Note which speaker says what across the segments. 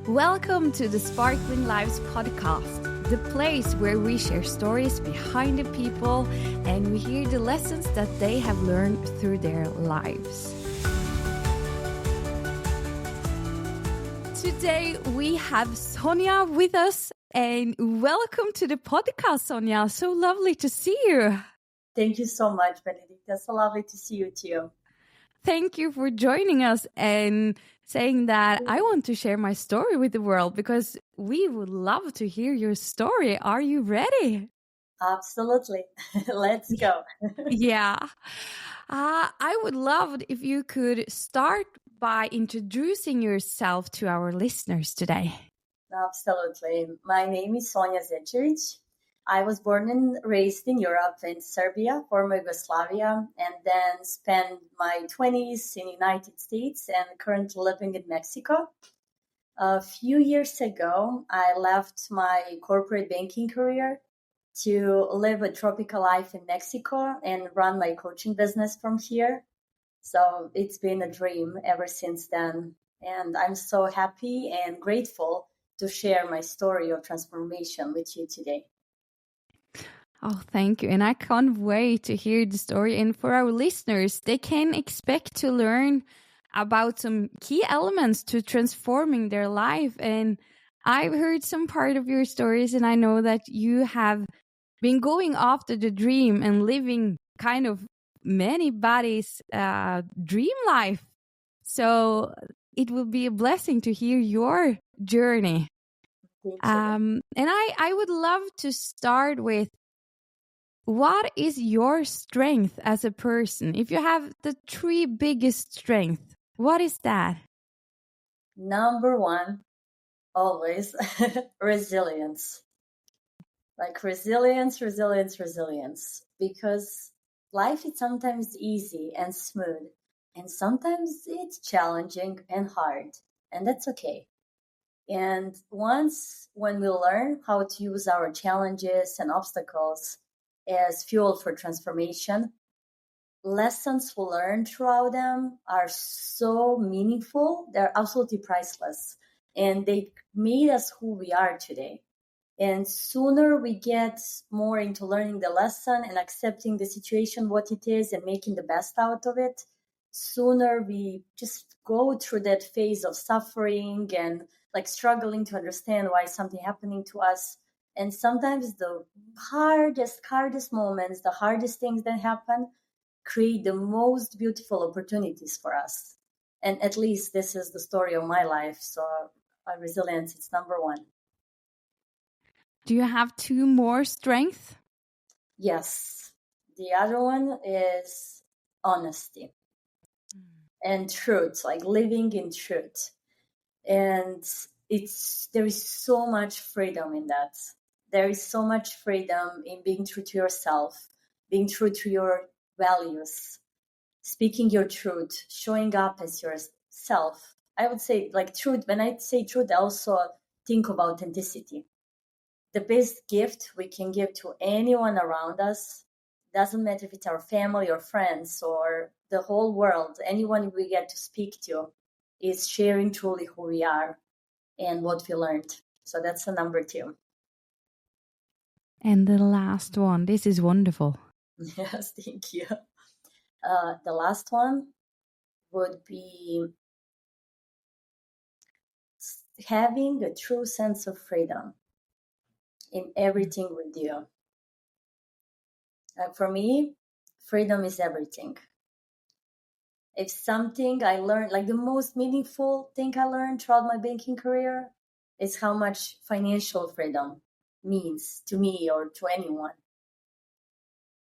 Speaker 1: Welcome to the Sparkling Lives podcast, the place where we share stories behind the people and we hear the lessons that they have learned through their lives. Today we have Sonja with us, and welcome to the podcast, Sonja. So lovely to see you.
Speaker 2: Thank you so much, Benedicte. It's so lovely to see you too.
Speaker 1: Thank you for joining us and saying that I want to share my story with the world because we would love to hear your story. Are you ready?
Speaker 2: Absolutely. Let's go.
Speaker 1: Yeah. I would love it if you could start by introducing yourself to our listeners today.
Speaker 2: Absolutely. My name is Sonja Zecevic. I was born and raised in Europe, in Serbia, former Yugoslavia, and then spent my 20s in the United States and currently living in Mexico. A few years ago, I left my corporate banking career to live a tropical life in Mexico and run my coaching business from here. So it's been a dream ever since then. And I'm so happy and grateful to share my story of transformation with you today.
Speaker 1: Oh, thank you. And I can't wait to hear the story. And for our listeners, they can expect to learn about some key elements to transforming their life. And I've heard some part of your stories, and I know that you have been going after the dream and living kind of many bodies' dream life. So it will be a blessing to hear your journey. And I would love to start with, what is your strength as a person? If you have the three biggest strengths, what is that?
Speaker 2: Number one, always resilience. Like resilience. Because life is sometimes easy and smooth, and sometimes it's challenging and hard, and that's okay. And once when we learn how to use our challenges and obstacles as fuel for transformation, lessons we learn throughout them are so meaningful. They're absolutely priceless. And they made us who we are today. And sooner we get more into learning the lesson and accepting the situation, what it is, and making the best out of it, sooner we just go through that phase of suffering and like struggling to understand why something happening to us. And sometimes the hardest moments, the hardest things that happen create the most beautiful opportunities for us. And at least this is the story of my life. So resilience, it's number one.
Speaker 1: Do you have two more strengths?
Speaker 2: Yes. The other one is honesty and truth, like living in truth. And there is so much freedom in that. There is so much freedom in being true to yourself, being true to your values, speaking your truth, showing up as yourself. I would say like truth. When I say truth, I also think of authenticity. The best gift we can give to anyone around us, doesn't matter if it's our family or friends or the whole world, anyone we get to speak to, is sharing truly who we are and what we learned. So that's the number two.
Speaker 1: And the last one, this is wonderful.
Speaker 2: Yes, thank you. The last one would be having a true sense of freedom in everything we do. For me, freedom is everything. If something I learned, like the most meaningful thing I learned throughout my banking career is how much financial freedom means to me or to anyone.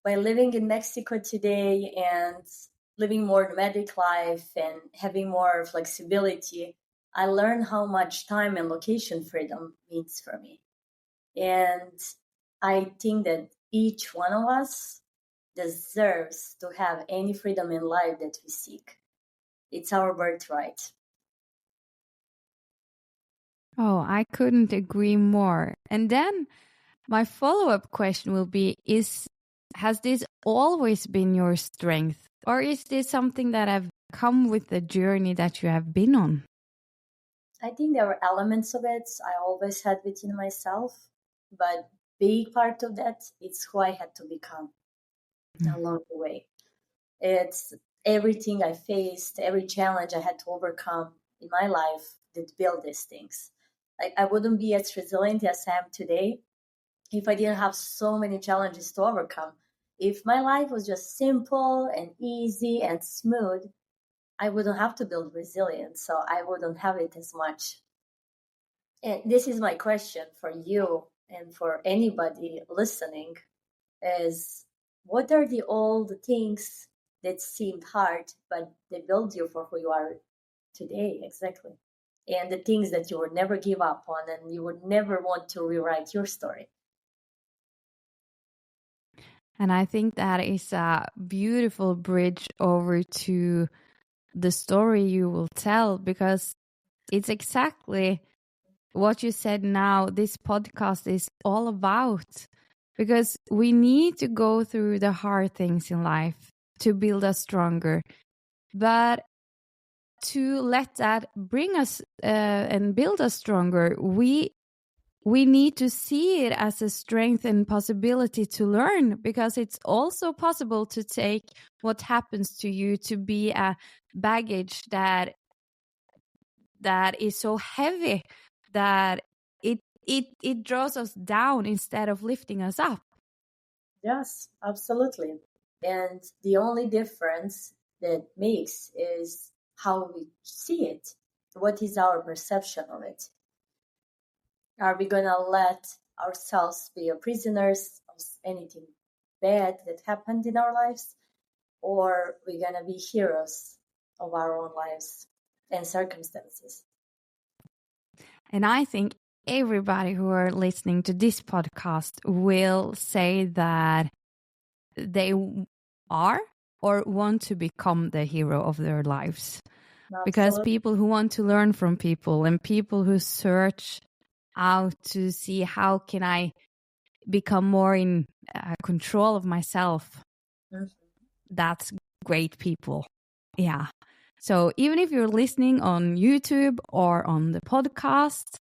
Speaker 2: By living in Mexico today and living more nomadic life and having more flexibility, I learned how much time and location freedom means for me. And I think that each one of us deserves to have any freedom in life that we seek. It's our birthright.
Speaker 1: Oh, I couldn't agree more. And then my follow-up question will be, has this always been your strength? Or is this something that have come with the journey that you have been on?
Speaker 2: I think there were elements of it I always had within myself, but big part of that it's who I had to become along the way. It's everything I faced, every challenge I had to overcome in my life that built these things. Like I wouldn't be as resilient as I am today if I didn't have so many challenges to overcome. If my life was just simple and easy and smooth, I wouldn't have to build resilience, so I wouldn't have it as much. And this is my question for you and for anybody listening is what are the old things that seemed hard, but they build you for who you are today, exactly. And the things that you would never give up on and you would never want to rewrite your story.
Speaker 1: And I think that is a beautiful bridge over to the story you will tell, because it's exactly what you said now this podcast is all about. Because we need to go through the hard things in life to build us stronger. But to let that bring us and build us stronger, we need to see it as a strength and possibility to learn, because it's also possible to take what happens to you to be a baggage that is so heavy that it draws us down instead of lifting us up.
Speaker 2: Yes, absolutely. And the only difference that makes is how we see it. What is our perception of it? Are we going to let ourselves be prisoners of anything bad that happened in our lives? Or we going to be heroes of our own lives and circumstances?
Speaker 1: And I think everybody who are listening to this podcast will say that they are or want to become the hero of their lives.
Speaker 2: Absolutely.
Speaker 1: Because people who want to learn from people and people who search out to see how can I become more in control of myself, that's great people. Yeah. So even if you're listening on YouTube or on the podcast,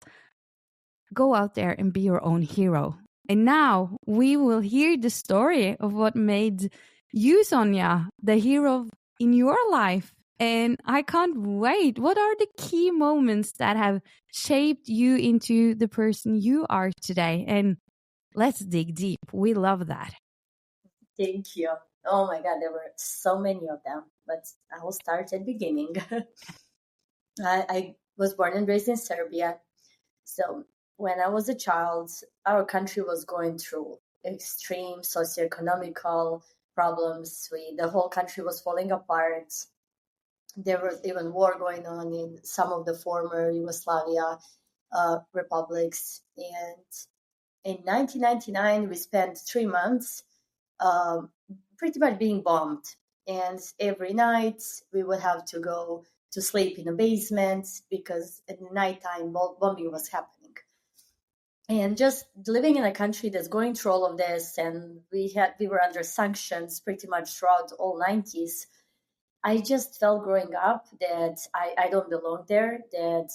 Speaker 1: go out there and be your own hero. And now we will hear the story of what made you, Sonja, the hero in your life. And I can't wait. What are the key moments that have shaped you into the person you are today? And let's dig deep. We love that.
Speaker 2: Thank you. Oh my God, there were so many of them, but I will start at the beginning. I was born and raised in Serbia. So when I was a child, our country was going through extreme socioeconomical problems. The whole country was falling apart. There was even war going on in some of the former Yugoslavia republics. And in 1999, we spent 3 months pretty much being bombed. And every night we would have to go to sleep in a basement because at nighttime bombing was happening. And just living in a country that's going through all of this, and we were under sanctions pretty much throughout all 90s. I just felt growing up that I don't belong there, that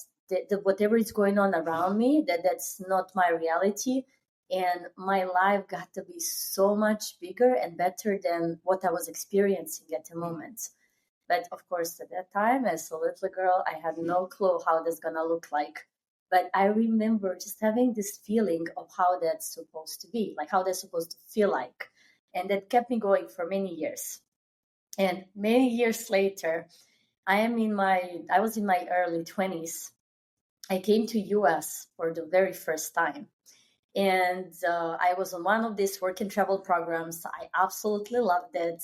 Speaker 2: whatever is going on around me, that's not my reality. And my life got to be so much bigger and better than what I was experiencing at the moment. But of course, at that time, as a little girl, I had no clue how that's going to look like. But I remember just having this feeling of how that's supposed to be, like how that's supposed to feel like. And that kept me going for many years. And many years later, I was in my early 20s. I came to US for the very first time. And I was on one of these work and travel programs. I absolutely loved it.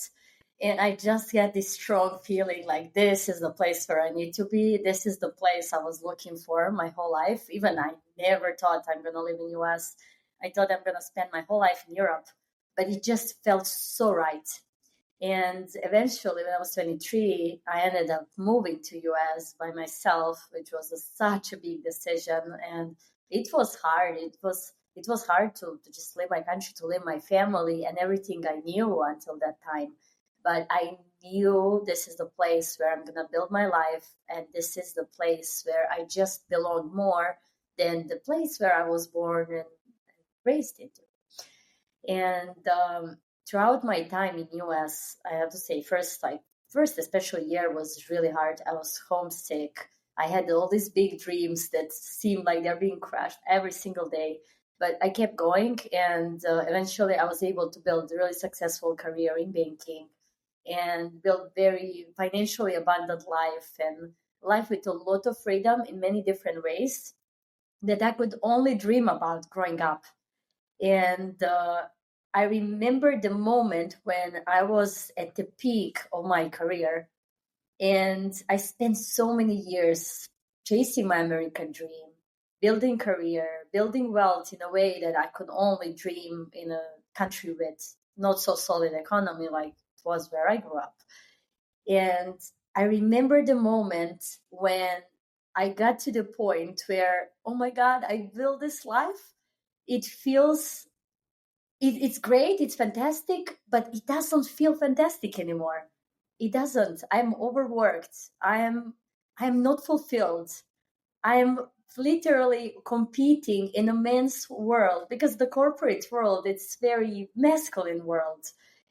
Speaker 2: And I just had this strong feeling like this is the place where I need to be. This is the place I was looking for my whole life. Even I never thought I'm going to live in US. I thought I'm going to spend my whole life in Europe. But it just felt so right. And eventually, when I was 23, I ended up moving to US by myself, which was such a big decision. And it was hard. It was hard to just leave my country, to leave my family and everything I knew until that time. But I knew this is the place where I'm going to build my life, and this is the place where I just belong more than the place where I was born and raised into. And throughout my time in US, I have to say, first especially year was really hard. I was homesick. I had all these big dreams that seemed like they're being crushed every single day. But I kept going, and eventually I was able to build a really successful career in banking and build very financially abundant life, and life with a lot of freedom in many different ways that I could only dream about growing up. And I remember the moment when I was at the peak of my career, and I spent so many years chasing my American dream, building career, building wealth in a way that I could only dream in a country with not so solid economy like it was where I grew up. And I remember the moment when I got to the point where, oh my God, I built this life. It feels it's great, it's fantastic, but it doesn't feel fantastic anymore. It doesn't. I'm overworked. I'm not fulfilled. I'm literally competing in a men's world, because the corporate world, it's very masculine world.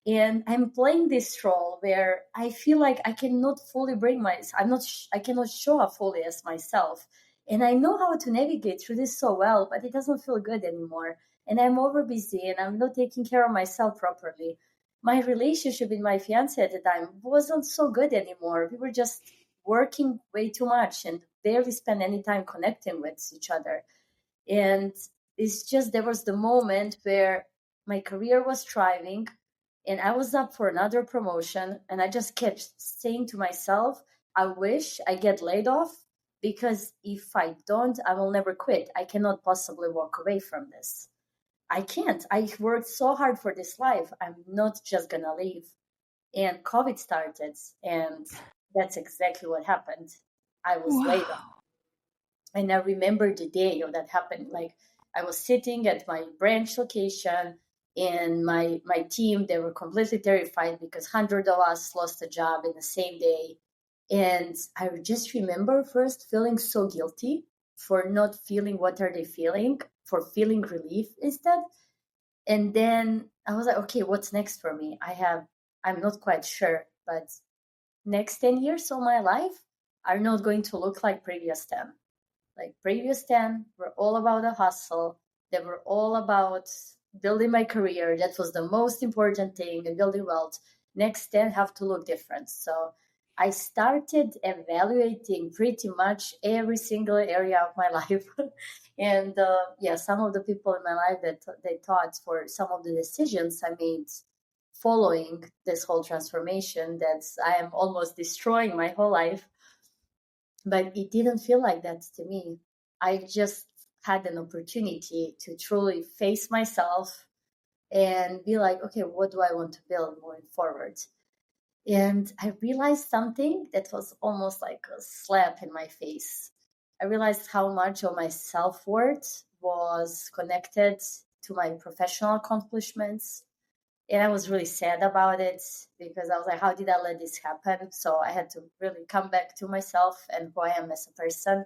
Speaker 2: And I'm playing this role where I feel like I cannot fully bring I cannot show up fully as myself. And I know how to navigate through this so well, but it doesn't feel good anymore. And I'm over busy and I'm not taking care of myself properly. My relationship with my fiance at the time wasn't so good anymore. We were just working way too much and barely spend any time connecting with each other. And it's just, there was the moment where my career was thriving and I was up for another promotion. And I just kept saying to myself, I wish I get laid off, because if I don't, I will never quit. I cannot possibly walk away from this. I can't. I worked so hard for this life. I'm not just going to leave. And COVID started, and that's exactly what happened. I was laid off. And I remember the day of that happened. Like, I was sitting at my branch location, and my team, they were completely terrified because hundreds of us lost a job in the same day. And I just remember first feeling so guilty for not feeling what are they feeling, for feeling relief instead. And then I was like, okay, what's next for me? I'm not quite sure, but next 10 years of my life are not going to look like previous 10. Like previous 10 were all about the hustle. They were all about building my career. That was the most important thing, and building wealth. Next 10 have to look different. So I started evaluating pretty much every single area of my life. And some of the people in my life that they thought for some of the decisions I made following this whole transformation, that I am almost destroying my whole life. But it didn't feel like that to me. I just had an opportunity to truly face myself and be like, okay, what do I want to build moving forward? And I realized something that was almost like a slap in my face. I realized how much of my self-worth was connected to my professional accomplishments. And I was really sad about it, because I was like, how did I let this happen? So I had to really come back to myself and who I am as a person,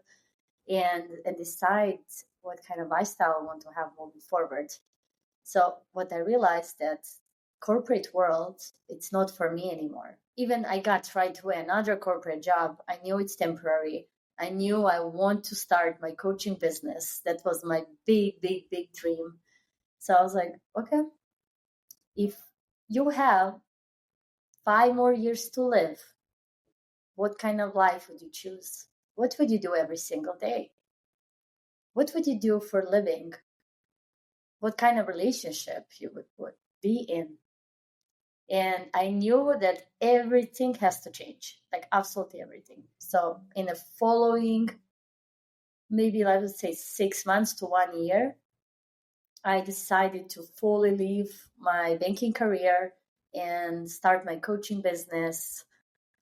Speaker 2: and decide what kind of lifestyle I want to have moving forward. So what I realized, that corporate world, it's not for me anymore. Even I got right away another corporate job. I knew it's temporary. I knew I want to start my coaching business. That was my big, big, big dream. So I was like, okay, if you have 5 more years to live, what kind of life would you choose? What would you do every single day? What would you do for a living? What kind of relationship you would be in? And I knew that everything has to change, like absolutely everything. So in the following, maybe I would say 6 months to 1 year, I decided to fully leave my banking career and start my coaching business.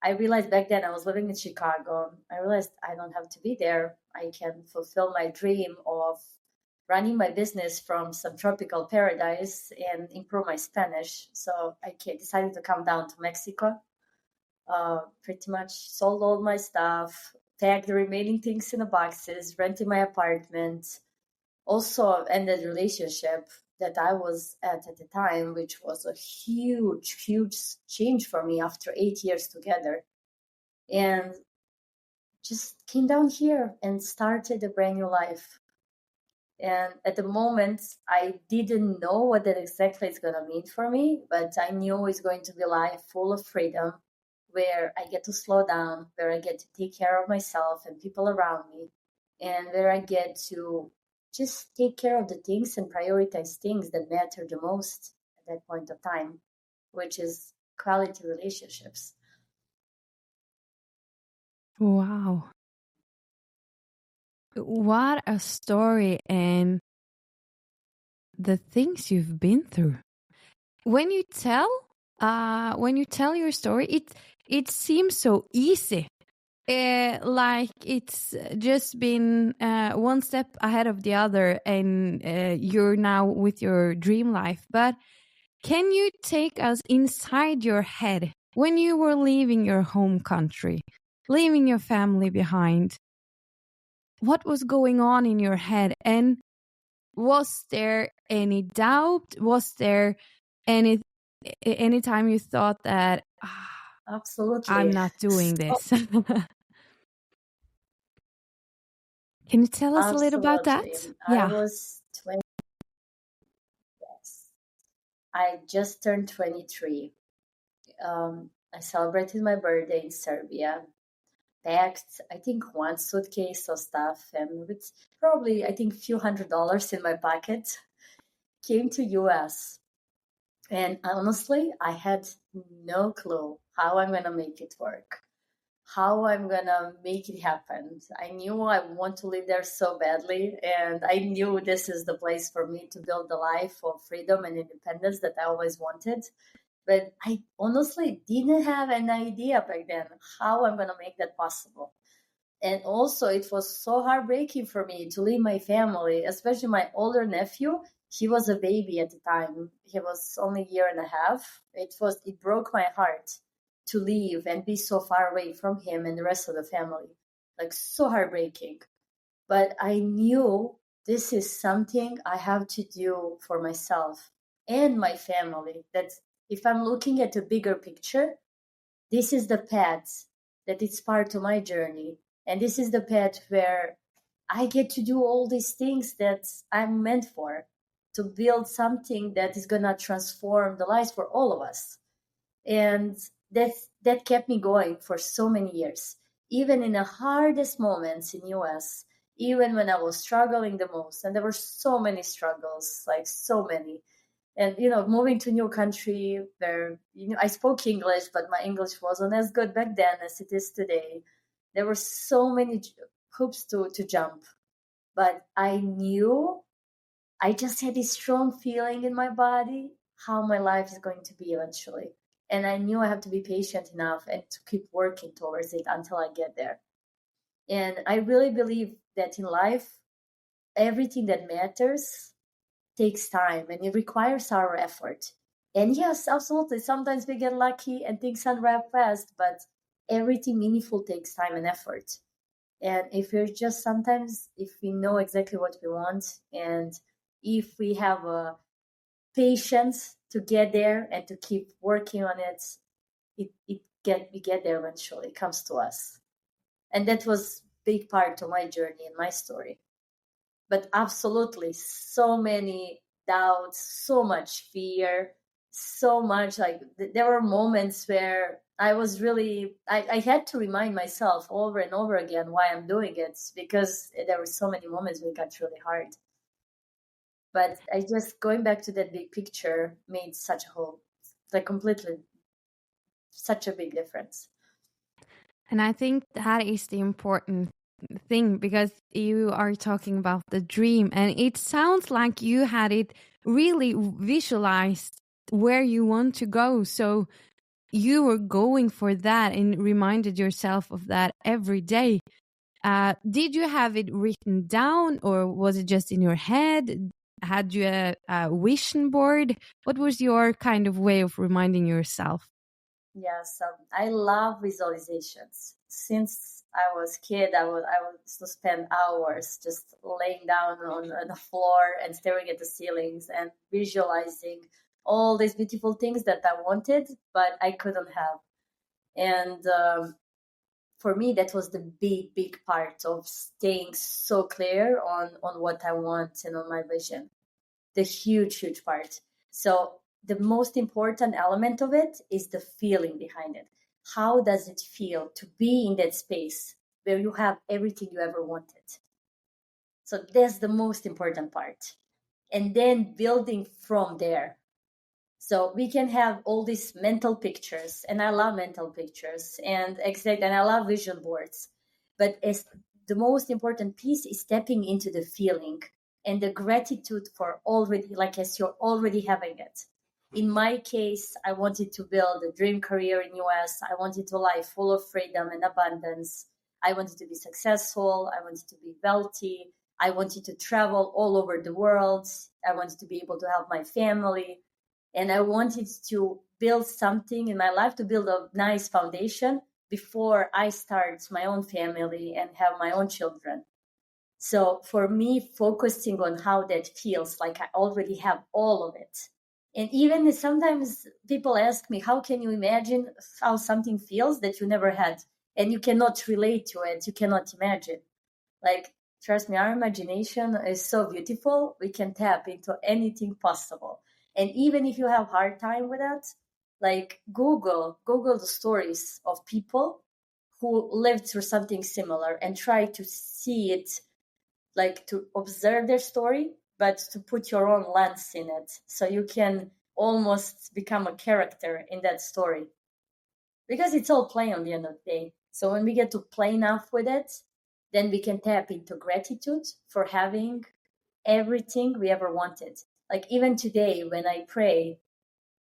Speaker 2: I realized back then I was living in Chicago. I realized I don't have to be there. I can fulfill my dream of running my business from some tropical paradise and improve my Spanish. So I decided to come down to Mexico. Pretty much sold all my stuff, packed the remaining things in the boxes, rented my apartment. Also ended relationship that I was at the time, which was a huge, huge change for me after 8 years together. And just came down here and started a brand new life. And at the moment, I didn't know what that exactly is going to mean for me, but I knew it's going to be a life full of freedom, where I get to slow down, where I get to take care of myself and people around me, and where I get to just take care of the things and prioritize things that matter the most at that point of time, which is quality relationships.
Speaker 1: Wow. What a story, and the things you've been through. When you tell your story, it seems so easy. Like it's just been one step ahead of the other, and you're now with your dream life. But can you take us inside your head when you were leaving your home country, leaving your family behind? What was going on in your head? And was there any doubt? Was there any time you thought that
Speaker 2: Absolutely.
Speaker 1: I'm not doing this? Can you tell us a little about that?
Speaker 2: I was 20. Yes. I just turned 23. I celebrated my birthday in Serbia. Packed, I think, one suitcase of stuff, and with probably, I think, a few $100s in my pocket, came to US. And honestly, I had no clue how I'm gonna make it work, how I'm gonna make it happen. I knew I want to live there so badly, and I knew this is the place for me to build the life of freedom and independence that I always wanted. But I honestly didn't have an idea back then how I'm gonna make that possible. And also, it was so heartbreaking for me to leave my family, especially my older nephew. He was a baby at the time. He was only a year and a half. It broke my heart to leave and be so far away from him and the rest of the family. Like, so heartbreaking. But I knew this is something I have to do for myself and my family. That if I'm looking at a bigger picture, this is the path that it's part of my journey. And this is the path where I get to do all these things that I'm meant for, to build something that is going to transform the lives for all of us. And that kept me going for so many years. Even in the hardest moments in US, even when I was struggling the most, and there were so many struggles, like so many. And moving to a new country where I spoke English, but my English wasn't as good back then as it is today. There were so many hoops to jump, but I knew, I just had this strong feeling in my body how my life is going to be eventually. And I knew I have to be patient enough and to keep working towards it until I get there. And I really believe that in life, everything that matters takes time and it requires our effort. And yes, absolutely, sometimes we get lucky and things unwrap fast, but everything meaningful takes time and effort. And if we know exactly what we want, and if we have a patience to get there and to keep working on it, we get there eventually. It comes to us. And that was big part of my journey and my story. But absolutely, so many doubts, so much fear, so much, like there were moments where I was really, I had to remind myself over and over again why I'm doing it, because there were so many moments where it got really hard. But I just, going back to that big picture, made such a big difference.
Speaker 1: And I think that is the important thing, because you are talking about the dream, and it sounds like you had it really visualized where you want to go. So you were going for that and reminded yourself of that every day. Did you have it written down, or was it just in your head? Had you a vision board? What was your kind of way of reminding yourself?
Speaker 2: Yes, I love visualizations. Since I was a kid, I used to spend hours just laying down on the floor and staring at the ceilings and visualizing all these beautiful things that I wanted, but I couldn't have. And for me, that was the big part of staying so clear on what I want and on my vision. The huge part. So the most important element of it is the feeling behind it. How does it feel to be in that space where you have everything you ever wanted? So that's the most important part. And then building from there. So we can have all these mental pictures, and I love mental pictures, and I love vision boards. But as the most important piece is stepping into the feeling and the gratitude for already, like as you're already having it. In my case, I wanted to build a dream career in US. I wanted a life full of freedom and abundance. I wanted to be successful. I wanted to be wealthy. I wanted to travel all over the world. I wanted to be able to help my family. And I wanted to build something in my life, to build a nice foundation before I start my own family and have my own children. So for me, focusing on how that feels, like I already have all of it. And even sometimes people ask me, how can you imagine how something feels that you never had? And you cannot relate to it. You cannot imagine. Like, trust me, our imagination is so beautiful. We can tap into anything possible. And even if you have hard time with that, like Google the stories of people who lived through something similar and try to see it, like to observe their story, but to put your own lens in it. So you can almost become a character in that story. Because it's all play on the end of the day. So when we get to play enough with it, then we can tap into gratitude for having everything we ever wanted. Like even today, when I pray,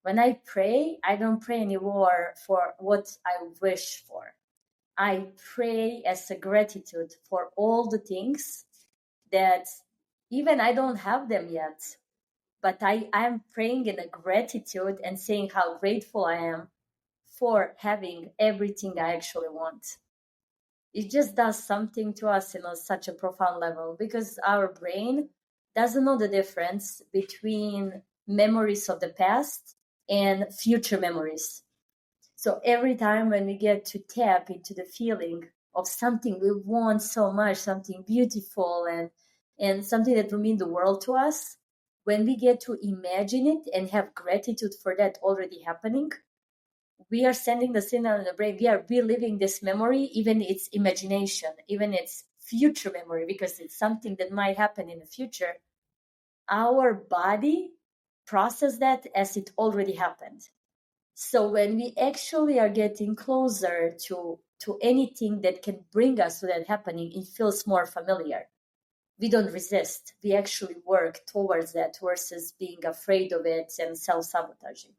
Speaker 2: I don't pray anymore for what I wish for. I pray as a gratitude for all the things that even I don't have them yet. But I'm praying in a gratitude and saying how grateful I am for having everything I actually want. It just does something to us such a profound level, because our brain doesn't know the difference between memories of the past and future memories. So every time when we get to tap into the feeling of something we want so much, something beautiful and something that will mean the world to us, when we get to imagine it and have gratitude for that already happening, we are sending the signal in the brain. We are reliving this memory, even its imagination, even its future memory, because it's something that might happen in the future. Our body processes that as it already happened. So when we actually are getting closer to anything that can bring us to that happening, it feels more familiar. We don't resist. We actually work towards that versus being afraid of it and self-sabotaging.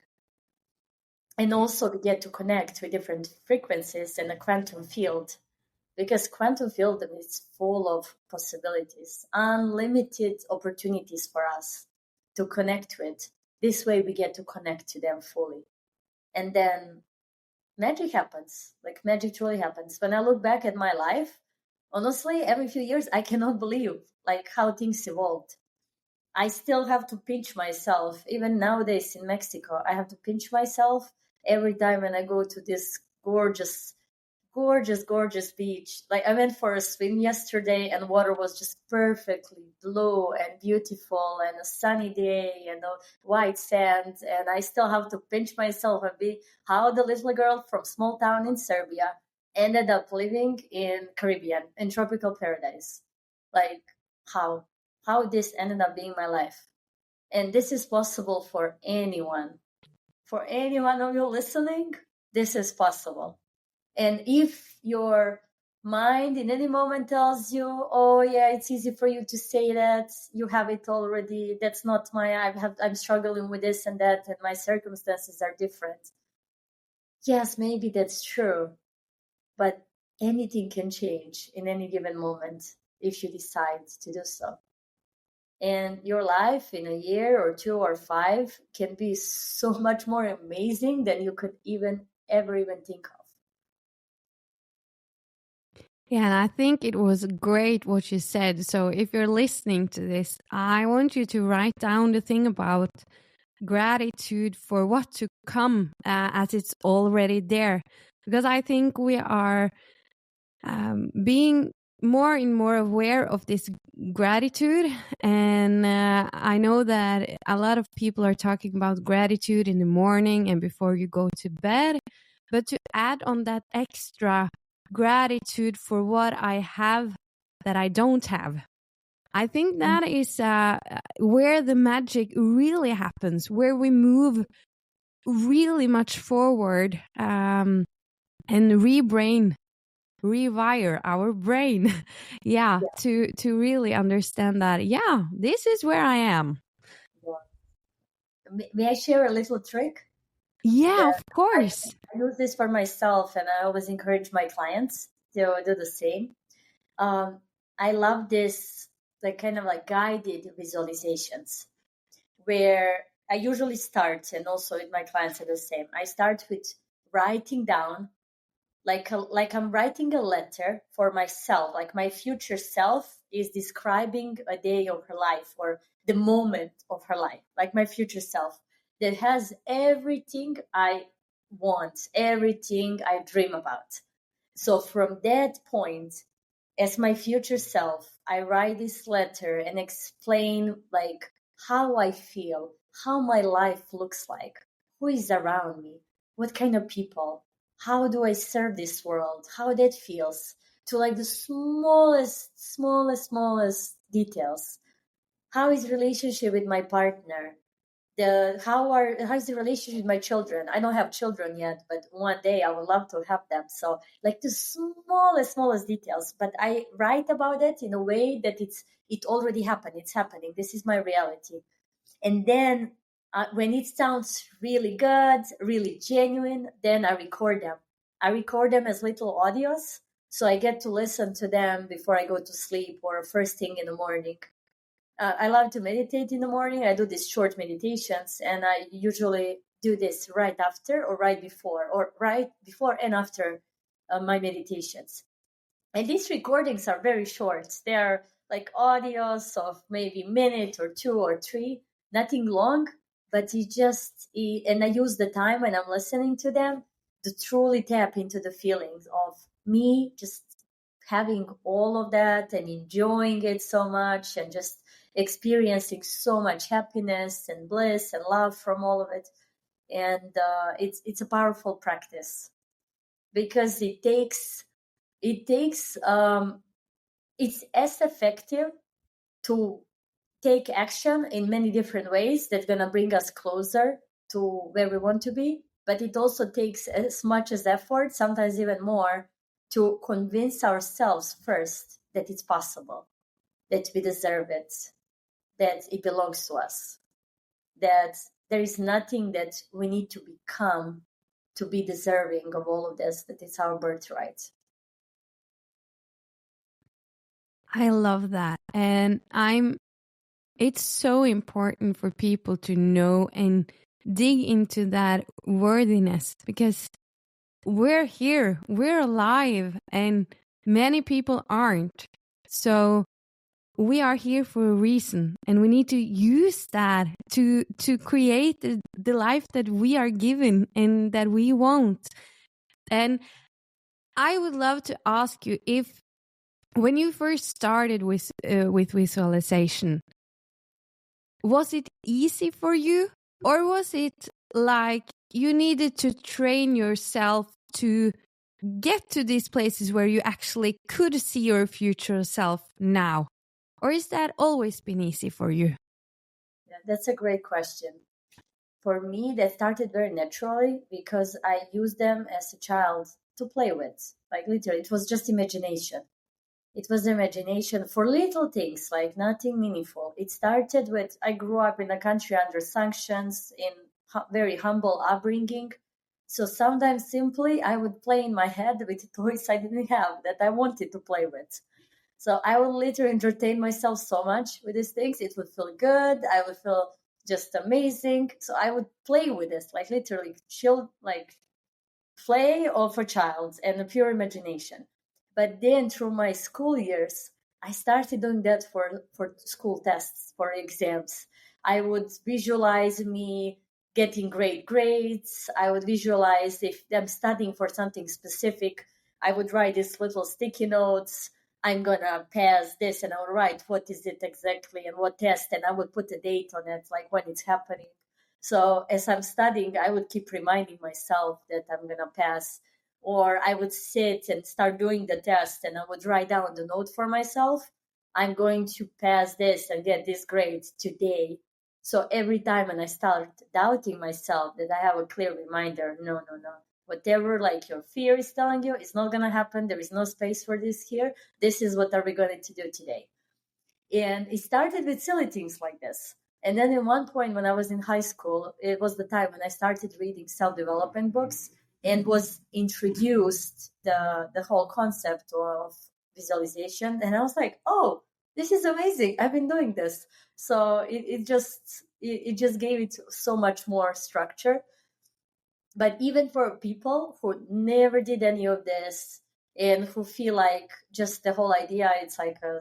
Speaker 2: And also we get to connect with different frequencies in the quantum field, because quantum field is full of possibilities, unlimited opportunities for us to connect with. This way we get to connect to them fully. And then magic happens. Like magic truly happens. When I look back at my life, honestly, every few years, I cannot believe like how things evolved. I still have to pinch myself. Even nowadays in Mexico, I have to pinch myself every time when I go to this gorgeous beach. Like I went for a swim yesterday and water was just perfectly blue and beautiful and a sunny day and a white sand. And I still have to pinch myself and be how the little girl from small town in Serbia ended up living in Caribbean, in tropical paradise. Like how this ended up being my life. And this is possible for anyone. For any one of you listening, this is possible. And if your mind in any moment tells you, oh yeah, it's easy for you to say that, you have it already, that's not I'm struggling with this and that, and my circumstances are different. Yes, maybe that's true, but anything can change in any given moment if you decide to do so. And your life in a year or 2 or 5 can be so much more amazing than you could even ever even think of.
Speaker 1: Yeah, and I think it was great what you said. So if you're listening to this, I want you to write down the thing about gratitude for what to come, as it's already there. Because I think we are being more and more aware of this gratitude. And I know that a lot of people are talking about gratitude in the morning and before you go to bed. But to add on that extra gratitude for what I have that I don't have, I think that is where the magic really happens, where we move really much forward, and rewire our brain. Yeah,
Speaker 2: Yeah.
Speaker 1: to really understand that, yeah, this is where I am.
Speaker 2: May I share a little trick?
Speaker 1: Yeah,
Speaker 2: That
Speaker 1: of course.
Speaker 2: I use this for myself, and I always encourage my clients to do the same. I love this, like kind of like guided visualizations, where I usually start, and also with my clients are the same. I start with writing down, like I'm writing a letter for myself, like my future self is describing a day of her life or the moment of her life, like my future self that has everything I want, everything I dream about. So from that point, as my future self, I write this letter and explain like how I feel, how my life looks like, who is around me, what kind of people, how do I serve this world, how that feels, to like the smallest details. How is relationship with my partner? How's the relationship with my children? I don't have children yet, but one day I would love to have them. So like the smallest details, but I write about it in a way that it already happened. It's happening. This is my reality. And then when it sounds really good, really genuine, then I record them. I record them as little audios, so I get to listen to them before I go to sleep or first thing in the morning. I love to meditate in the morning. I do these short meditations, and I usually do this right after or right before and after my meditations. And these recordings are very short. They are like audios of maybe a minute or two or three, nothing long, but and I use the time when I'm listening to them to truly tap into the feelings of me just having all of that and enjoying it so much and just experiencing so much happiness and bliss and love from all of it. And it's a powerful practice because it's as effective to take action in many different ways that's going to bring us closer to where we want to be, but it also takes as much as effort, sometimes even more, to convince ourselves first that it's possible, that we deserve it, that it belongs to us, that there is nothing that we need to become to be deserving of all of this, that it's our birthright.
Speaker 1: I love that. And it's so important for people to know and dig into that worthiness, because we're here, we're alive, and many people aren't. So we are here for a reason, and we need to use that to create the life that we are given and that we want. And I would love to ask you, if when you first started with visualization, was it easy for you, or was it like you needed to train yourself to get to these places where you actually could see your future self now? Or is that always been easy for you?
Speaker 2: Yeah, that's a great question. For me, that started very naturally because I used them as a child to play with. Like literally, it was just imagination. It was imagination for little things, like nothing meaningful. It started with I grew up in a country under sanctions in very humble upbringing. So sometimes simply I would play in my head with toys I didn't have that I wanted to play with. So I would literally entertain myself so much with these things. It would feel good. I would feel just amazing. So I would play with this, like literally chill, like play of a child and a pure imagination. But then through my school years, I started doing that for school tests, for exams. I would visualize me getting great grades. I would visualize if I'm studying for something specific. I would write these little sticky notes. I'm gonna pass this, and I would write what is it exactly and what test, and I would put a date on it, like when it's happening. So as I'm studying, I would keep reminding myself that I'm gonna pass, or I would sit and start doing the test, and I would write down the note for myself. I'm going to pass this and get this grade today. So every time when I start doubting myself, that I have a clear reminder, no, no, no. Whatever like your fear is telling you, it's not gonna happen. There is no space for this here. This is what are we going to do today. And it started with silly things like this. And then at one point when I was in high school, it was the time when I started reading self-development books and was introduced the whole concept of visualization. And I was like, oh, this is amazing. I've been doing this. So it just gave it so much more structure. But even for people who never did any of this and who feel like just the whole idea, it's like a,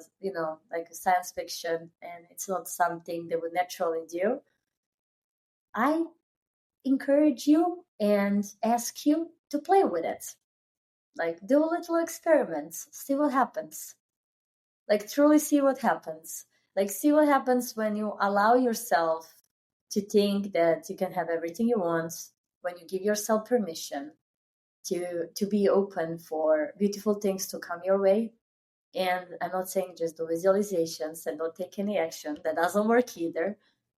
Speaker 2: like a science fiction and it's not something they would naturally do, I encourage you and ask you to play with it. Like, do little experiments, see what happens. Like, truly see what happens. Like, see what happens when you allow yourself to think that you can have everything you want, when you give yourself permission to be open for beautiful things to come your way. And I'm not saying just do visualizations and don't take any action. That doesn't work either.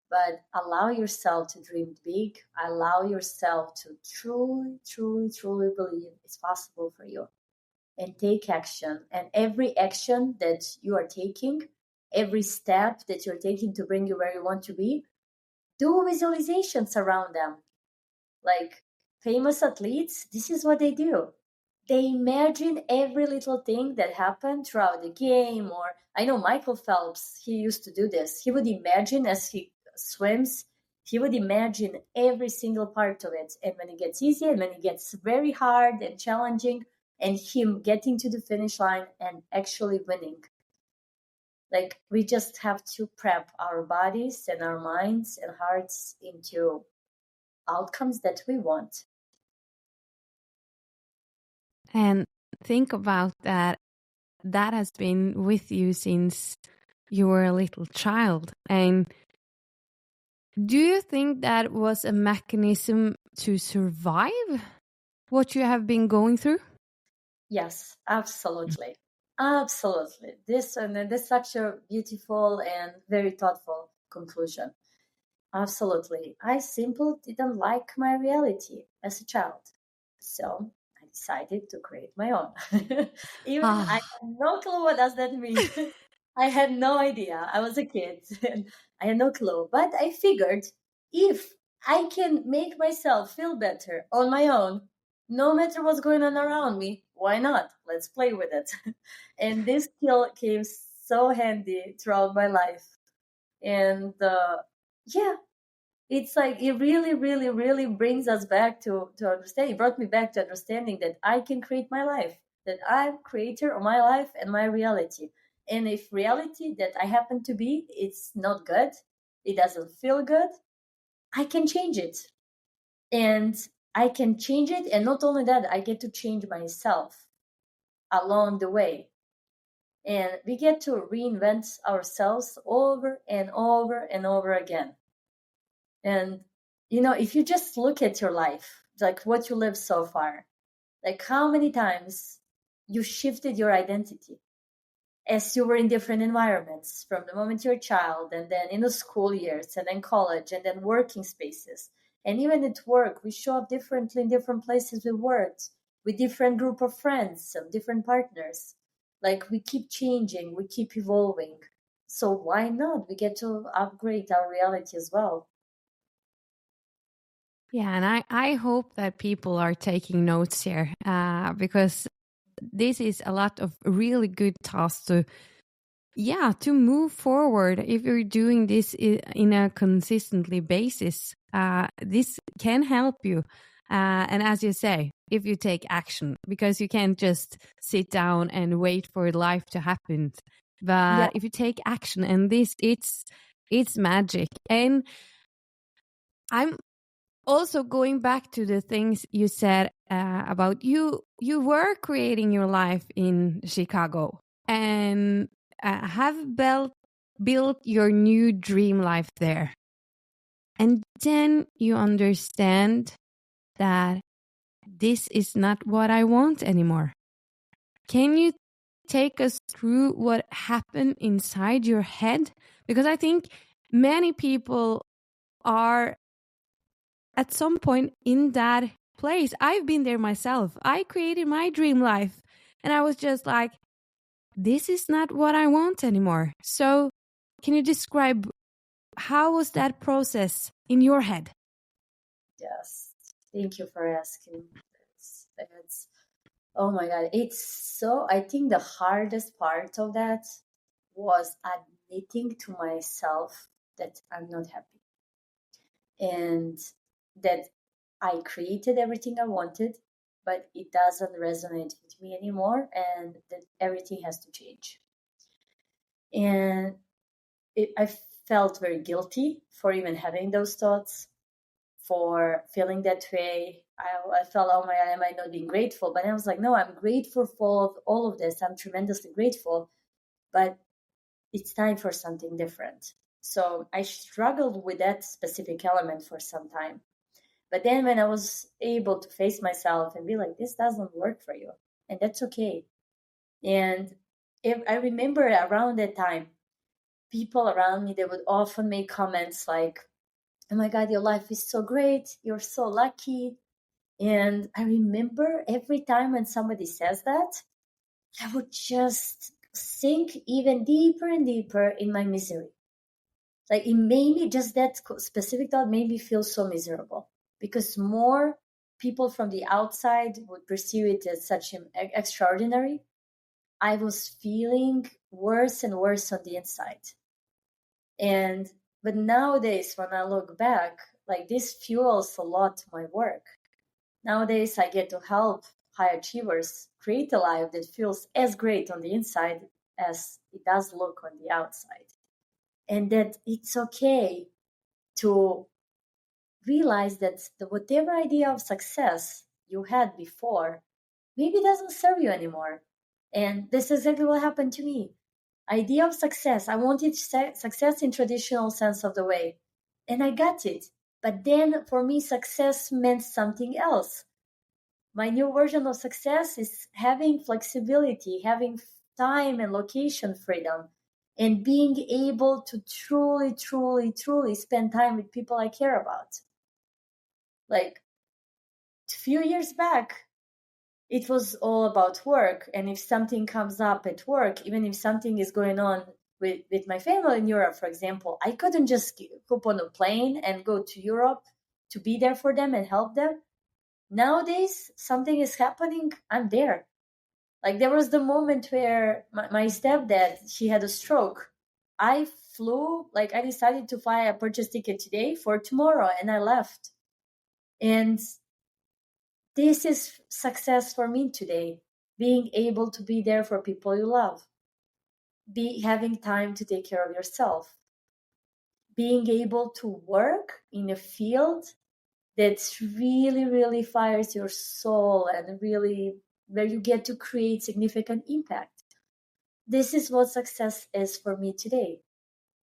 Speaker 2: But allow yourself to dream big. Allow yourself to truly, truly, truly believe it's possible for you. And take action. And every action that you are taking, every step that you're taking to bring you where you want to be, do visualizations around them. Like famous athletes, this is what they do. They imagine every little thing that happened throughout the game. Or I know Michael Phelps, he used to do this. He would imagine as he swims, he would imagine every single part of it. And when it gets easy and when it gets very hard and challenging, and him getting to the finish line and actually winning. Like, we just have to prep our bodies and our minds and hearts into outcomes that we want.
Speaker 1: And think about that. That has been with you since you were a little child. And do you think that was a mechanism to survive what you have been going through?
Speaker 2: Yes, absolutely. Absolutely. This is such a beautiful and very thoughtful conclusion. Absolutely. I simply didn't like my reality as a child. So I decided to create my own. Even I had no clue what does that mean. I had no idea. I was a kid and I had no clue. But I figured if I can make myself feel better on my own, no matter what's going on around me, why not? Let's play with it. And this skill came so handy throughout my life. And yeah, it's like it really, really, really brings us back to understand. It brought me back to understanding that I can create my life, that I'm creator of my life and my reality. And if reality that I happen to be, it's not good, it doesn't feel good, I can change it. And I can change it. And not only that, I get to change myself along the way. And we get to reinvent ourselves over and over and over again. And, if you just look at your life, like what you lived so far, like how many times you shifted your identity as you were in different environments from the moment you're a child and then in the school years and then college and then working spaces. And even at work, we show up differently in different places we worked with different group of friends and different partners. Like we keep changing, we keep evolving. So why not? We get to upgrade our reality as well.
Speaker 1: Yeah, and I hope that people are taking notes here because this is a lot of really good tasks to move forward. If you're doing this in a consistently basis, this can help you. And as you say, if you take action, because you can't just sit down and wait for life to happen.
Speaker 2: Yeah.
Speaker 1: But if you take action, and it's magic. And I'm also going back to the things you said about you were creating your life in Chicago and have built your new dream life there. And then you understand that this is not what I want anymore. Can you take us through what happened inside your head? Because I think many people are at some point in that place. I've been there myself. I created my dream life and I was just like, this is not what I want anymore. So, can you describe how was that process in your head?
Speaker 2: Yes. Thank you for asking. It's oh my God. I think the hardest part of that was admitting to myself that I'm not happy and that I created everything I wanted, but it doesn't resonate with me anymore and that everything has to change. And I felt very guilty for even having those thoughts, for feeling that way. I felt, oh my God, am I not being grateful? But I was like, no, I'm grateful for all of this. I'm tremendously grateful, but it's time for something different. So I struggled with that specific element for some time. But then when I was able to face myself and be like, this doesn't work for you, and that's okay. And if I remember around that time, people around me, they would often make comments like, oh my God, your life is so great. You're so lucky. And I remember every time when somebody says that, I would just sink even deeper and deeper in my misery. Like it made me, just that specific thought made me feel so miserable because more people from the outside would perceive it as such an extraordinary. I was feeling worse and worse on the inside. But nowadays, when I look back, like this fuels a lot my work. Nowadays, I get to help high achievers create a life that feels as great on the inside as it does look on the outside. And that it's okay to realize that whatever idea of success you had before maybe doesn't serve you anymore. And this is exactly what happened to me. Idea of success. I wanted success in traditional sense of the way, and I got it. But then for me, success meant something else. My new version of success is having flexibility, having time and location freedom, and being able to truly, truly, truly spend time with people I care about. Like a few years back, it was all about work. And if something comes up at work, even if something is going on with my family in Europe, for example, I couldn't just hop on a plane and go to Europe to be there for them and help them. Nowadays, something is happening, I'm there. Like there was the moment where my stepdad, he had a stroke. I flew, like I decided to fly a purchase ticket today for tomorrow and I left. And this is success for me today, being able to be there for people you love, having time to take care of yourself, being able to work in a field that really, really fires your soul and really where you get to create significant impact. This is what success is for me today,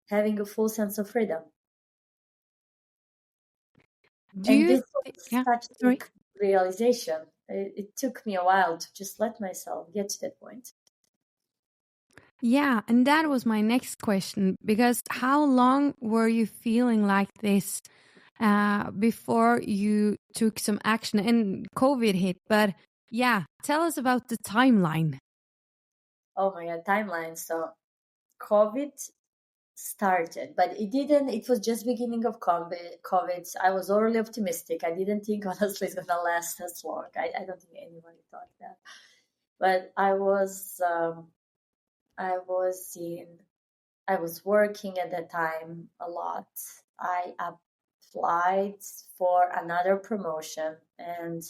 Speaker 2: having a full sense of freedom.
Speaker 1: Do
Speaker 2: And
Speaker 1: you
Speaker 2: this was
Speaker 1: yeah,
Speaker 2: such a
Speaker 1: sorry.
Speaker 2: big realization. It took me a while to just let myself get to that point.
Speaker 1: Yeah, and that was my next question, because how long were you feeling like this before you took some action and COVID hit? But yeah, tell us about the timeline.
Speaker 2: Oh my God, timeline. So COVID started, but it was just beginning of COVID. I was overly optimistic. I didn't think honestly it's gonna last as long. I don't think anybody thought that. But I was in I was working at that time a lot. I applied for another promotion and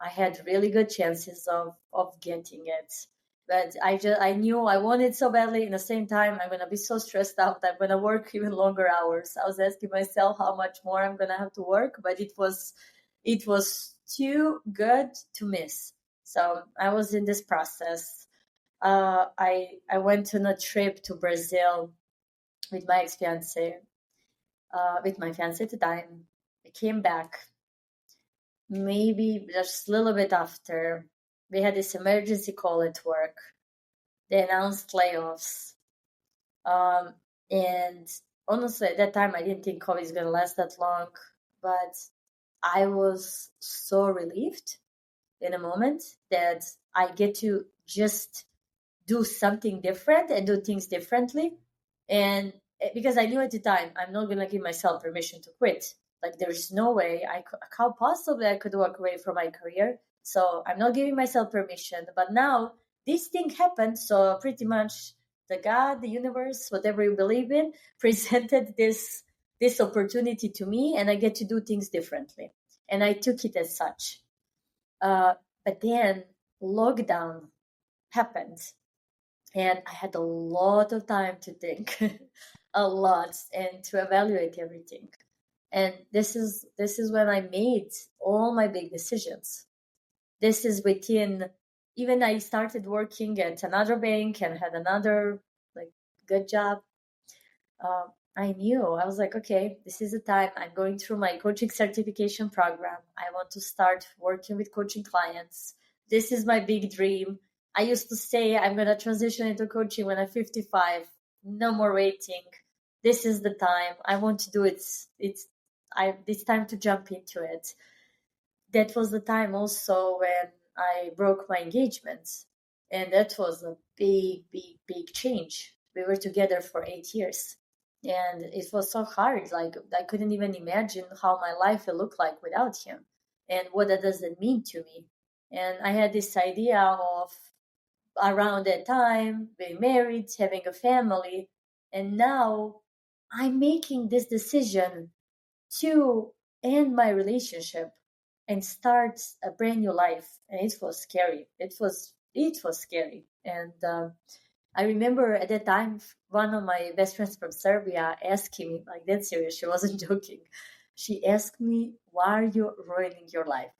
Speaker 2: I had really good chances of getting it. But I knew I wanted so badly. In the same time, I'm gonna be so stressed out. I'm gonna work even longer hours. I was asking myself how much more I'm gonna have to work, but it was too good to miss. So I was in this process. I went on a trip to Brazil with my ex-fiance, with my fiance at the time. I came back maybe just a little bit after. We had this emergency call at work. They announced layoffs. And honestly, at that time, I didn't think COVID is going to last that long. But I was so relieved in a moment that I get to just do something different and do things differently. And because I knew at the time, I'm not going to give myself permission to quit. Like, there's no way how possibly I could walk away from my career. So I'm not giving myself permission. But now this thing happened. So pretty much the God, the universe, whatever you believe in, presented this opportunity to me, and I get to do things differently. And I took it as such. But then lockdown happened, and I had a lot of time to think, a lot, and to evaluate everything. And this is when I made all my big decisions. This is within, even I started working at another bank and had another like good job. I knew, I was like, okay, this is the time. I'm going through my coaching certification program. I want to start working with coaching clients. This is my big dream. I used to say I'm going to transition into coaching when I'm 55. No more waiting. This is the time. I want to do it. It's time to jump into it. That was the time also when I broke my engagement. And that was a big, big, big change. We were together for 8 years. And it was so hard. Like, I couldn't even imagine how my life will look like without him, and what that does it mean to me. And I had this idea of, around that time, being married, having a family. And now I'm making this decision to end my relationship and start a brand new life. And it was scary. It was scary. And I remember at that time, one of my best friends from Serbia asking me, like, that serious, she wasn't joking. She asked me, why are you ruining your life?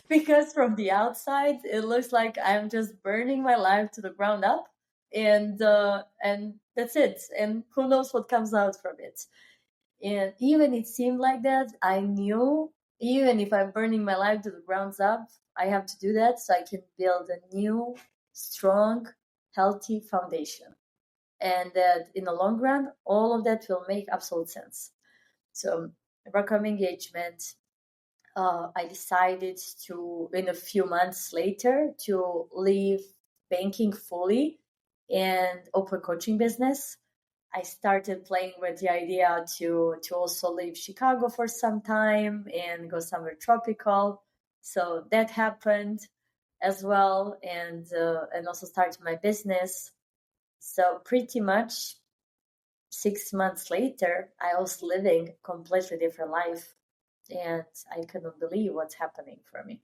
Speaker 2: Because from the outside, it looks like I'm just burning my life to the ground up. And that's it. And who knows what comes out from it. And even it seemed like that, I knew, even if I'm burning my life to the ground up, I have to do that so I can build a new, strong, healthy foundation. And that in the long run, all of that will make absolute sense. So, welcome engagement. I decided to, in a few months later, to leave banking fully and open coaching business. I started playing with the idea to also leave Chicago for some time and go somewhere tropical. So that happened as well, and also started my business. So pretty much 6 months later, I was living a completely different life, and I couldn't believe what's happening for me.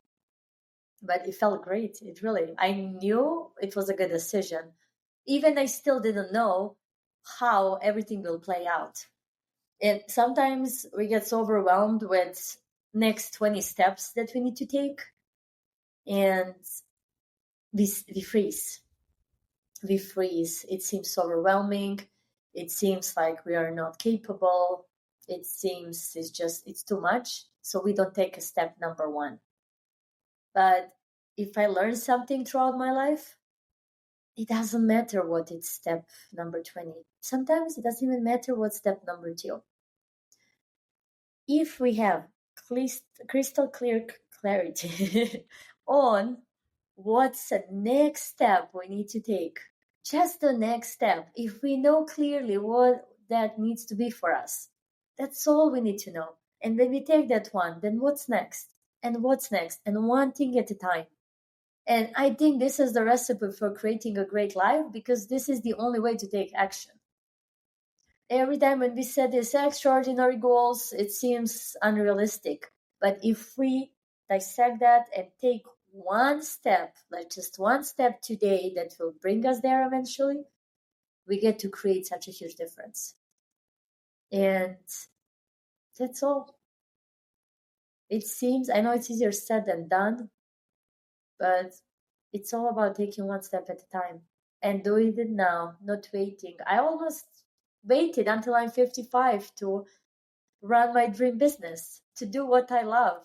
Speaker 2: But it felt great. It really, I knew it was a good decision. Even I still didn't know how everything will play out. And sometimes we get so overwhelmed with next 20 steps that we need to take, and we freeze. We freeze. It seems overwhelming. It seems like we are not capable. It seems it's too much. So we don't take a step number one. But if I learn something throughout my life, it doesn't matter what it's step number 20. Sometimes it doesn't even matter what step number 2. If we have crystal clear clarity on what's the next step we need to take, just the next step, if we know clearly what that needs to be for us, that's all we need to know. And when we take that one, then what's next? And what's next? And one thing at a time. And I think this is the recipe for creating a great life, because this is the only way to take action. Every time when we set these extraordinary goals, it seems unrealistic. But if we dissect that and take one step, like just one step today that will bring us there eventually, we get to create such a huge difference. And that's all. It seems, I know it's easier said than done, but it's all about taking one step at a time and doing it now, not waiting. I almost waited until I'm 55 to run my dream business, to do what I love.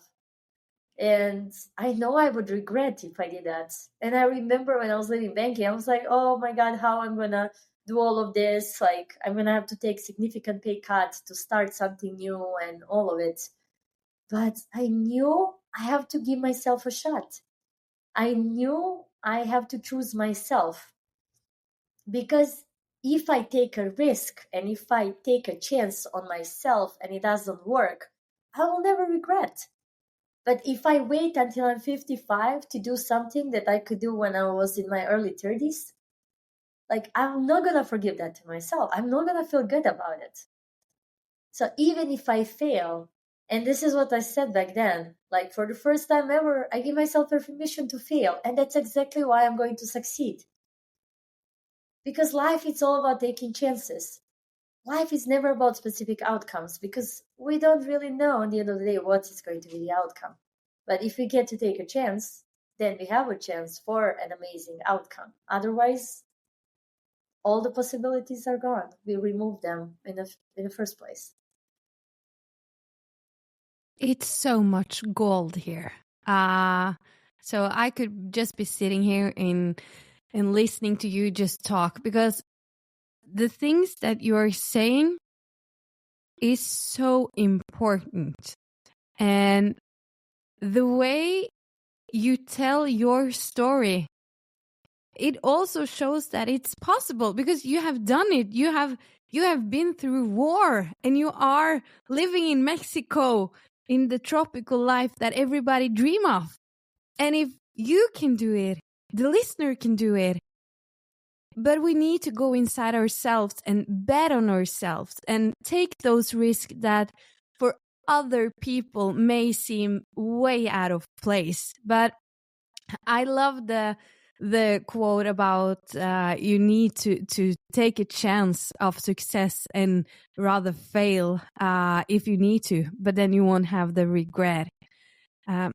Speaker 2: And I know I would regret if I did that. And I remember when I was leaving banking, I was like, oh my God, how I'm going to do all of this? Like, I'm going to have to take significant pay cuts to start something new and all of it. But I knew I have to give myself a shot. I knew I have to choose myself. Because if I take a risk and if I take a chance on myself and it doesn't work, I will never regret. But if I wait until I'm 55 to do something that I could do when I was in my early 30s, like, I'm not going to forgive that to myself. I'm not going to feel good about it. So even if I fail, and this is what I said back then, like, for the first time ever, I give myself permission to fail. And that's exactly why I'm going to succeed. Because life is all about taking chances. Life is never about specific outcomes because we don't really know at the end of the day what is going to be the outcome. But if we get to take a chance, then we have a chance for an amazing outcome. Otherwise, all the possibilities are gone. We remove them in the first place.
Speaker 1: It's so much gold here. So I could just be sitting here and listening to you just talk, because the things that you're saying is so important. And the way you tell your story, it also shows that it's possible because you have done it. You have been through war and you are living in Mexico in the tropical life that everybody dream of. And if you can do it, the listener can do it. But we need to go inside ourselves and bet on ourselves and take those risks that for other people may seem way out of place. But I love the quote about you need to take a chance of success and rather fail if you need to, but then you won't have the regret. And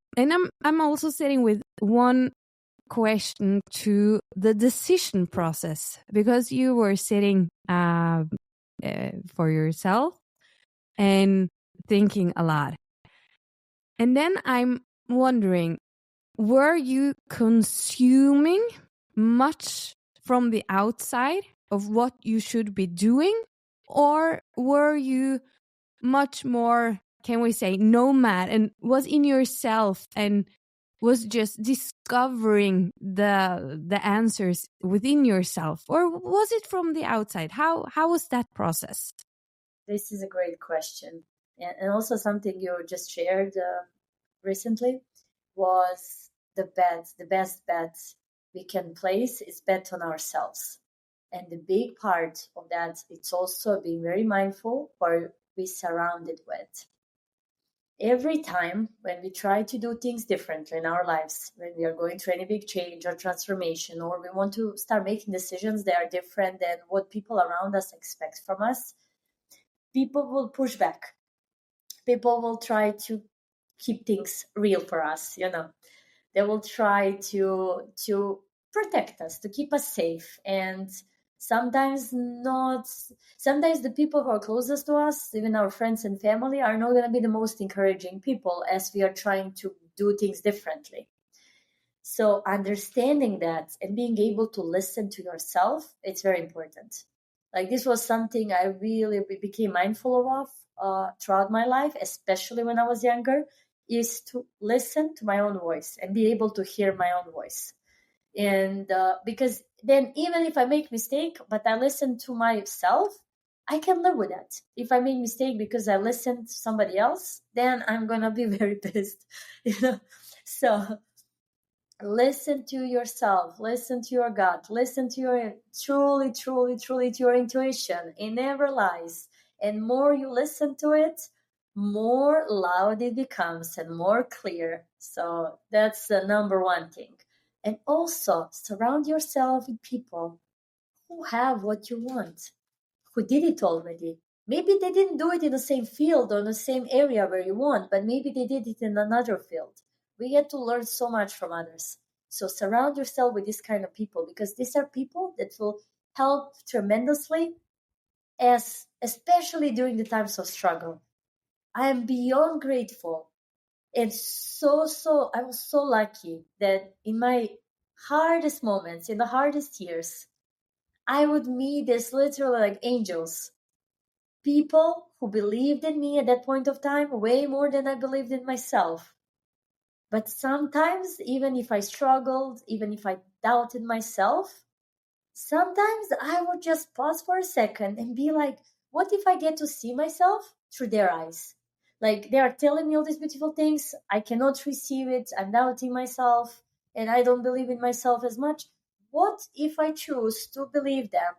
Speaker 1: I'm also sitting with one question to the decision process, because you were sitting for yourself and thinking a lot. And then I'm wondering, were you consuming much from the outside of what you should be doing? Or were you much more, can we say, nomad and was in yourself and was just discovering the answers within yourself? Or was it from the outside? How was that process?
Speaker 2: This is a great question. And also something you just shared recently was the best bet we can place is bet on ourselves. And the big part of that, it's also being very mindful what we surrounded with. Every time when we try to do things differently in our lives, when we are going through any big change or transformation, or we want to start making decisions that are different than what people around us expect from us, people will push back. People will try to keep things real for us, They will try to protect us, to keep us safe. And sometimes the people who are closest to us, even our friends and family, are not going to be the most encouraging people as we are trying to do things differently. So understanding that and being able to listen to yourself, it's very important. Like, this was something I really became mindful of throughout my life, especially when I was younger, is to listen to my own voice and be able to hear my own voice. And because then even if I make mistake, but I listen to myself, I can live with that. If I make mistake because I listen to somebody else, then I'm going to be very pissed, So listen to yourself, listen to your gut, listen to your truly to your intuition. It never lies. And more you listen to it, more loud it becomes and more clear. So that's the number one thing. And also surround yourself with people who have what you want, who did it already. Maybe they didn't do it in the same field or in the same area where you want, but maybe they did it in another field. We get to learn so much from others. So surround yourself with this kind of people, because these are people that will help tremendously, as especially during the times of struggle. I am beyond grateful, and I was so lucky that in my hardest moments, in the hardest years, I would meet these literally like angels, people who believed in me at that point of time way more than I believed in myself. But sometimes, even if I struggled, even if I doubted myself, sometimes I would just pause for a second and be like, what if I get to see myself through their eyes? Like, they are telling me all these beautiful things. I cannot receive it. I'm doubting myself and I don't believe in myself as much. What if I choose to believe them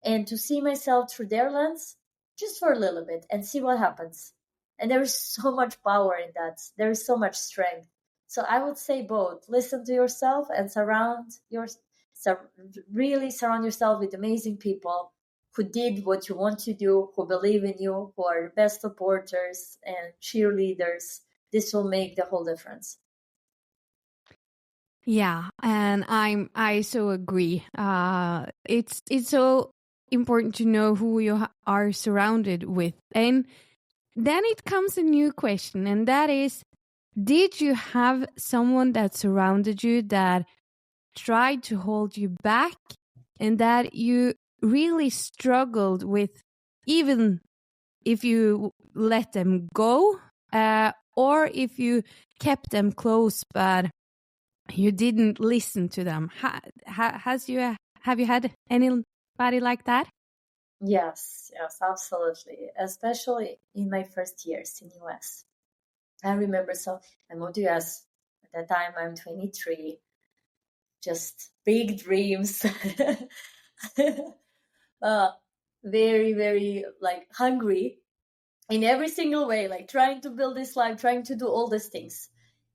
Speaker 2: and to see myself through their lens just for a little bit and see what happens? And there is so much power in that. There is so much strength. So I would say both. Listen to yourself and really surround yourself with amazing people who did what you want to do, who believe in you, who are the best supporters and cheerleaders. This will make the whole difference.
Speaker 1: Yeah, and I so agree. It's so important to know who you are surrounded with. And then it comes a new question, and that is, did you have someone that surrounded you that tried to hold you back and that you really struggled with, even if you let them go, or if you kept them close but you didn't listen to them? Have you had anybody like that?
Speaker 2: Yes, absolutely. Especially in my first years in US. I remember, so I moved to US at that time. I'm 23, just big dreams. uh, very, very like hungry in every single way, like trying to build this life, trying to do all these things.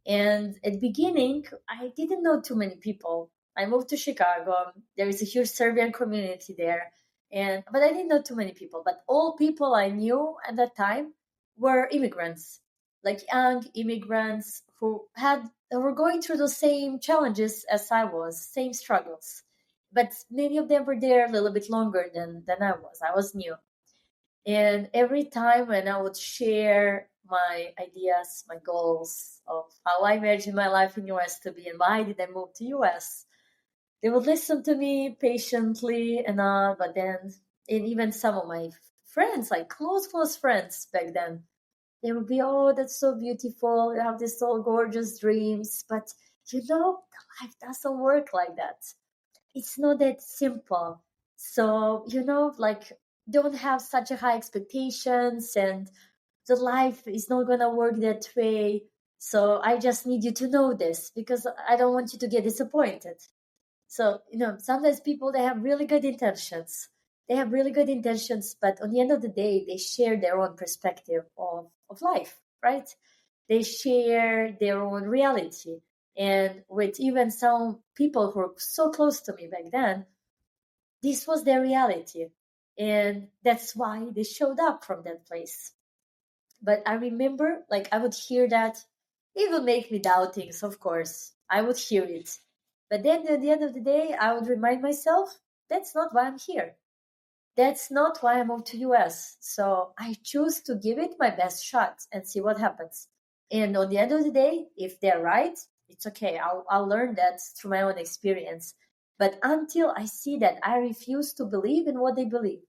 Speaker 2: And at the beginning, I didn't know too many people. I moved to Chicago. There is a huge Serbian community there. But I didn't know too many people. But all people I knew at that time were immigrants, like young immigrants who were going through the same challenges as I was, same struggles. But many of them were there a little bit longer than I was. I was new. And every time when I would share my ideas, my goals of how I imagine my life in US to be and why did I move to US, they would listen to me patiently and but then, and even some of my friends, like close friends back then, they would be, oh, that's so beautiful. You have these so gorgeous dreams, but the life doesn't work like that. It's not that simple. So, like, don't have such a high expectations, and the life is not going to work that way. So I just need you to know this because I don't want you to get disappointed. So, sometimes people, they have really good intentions. They have really good intentions, but on the end of the day, they share their own perspective of life, right? They share their own reality. And with even some people who were so close to me back then, this was their reality. And that's why they showed up from that place. But I remember, like, I would hear that. It would make me doubt things, of course. I would hear it. But then at the end of the day, I would remind myself, that's not why I'm here. That's not why I moved to US. So I choose to give it my best shot and see what happens. And on the end of the day, if they're right, it's okay. I'll learn that through my own experience. But until I see that, I refuse to believe in what they believe.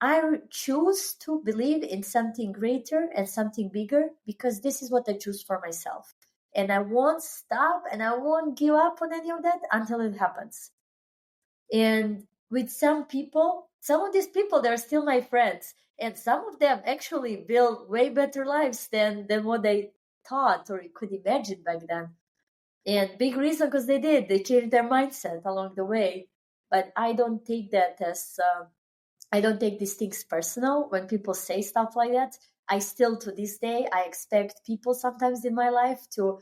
Speaker 2: I choose to believe in something greater and something bigger because this is what I choose for myself. And I won't stop and I won't give up on any of that until it happens. And with some of these people, they're still my friends. And some of them actually build way better lives than what they thought or could imagine back then. And big reason because they did. They changed their mindset along the way. But I don't take that as I don't take these things personal when people say stuff like that. I still, to this day, I expect people sometimes in my life to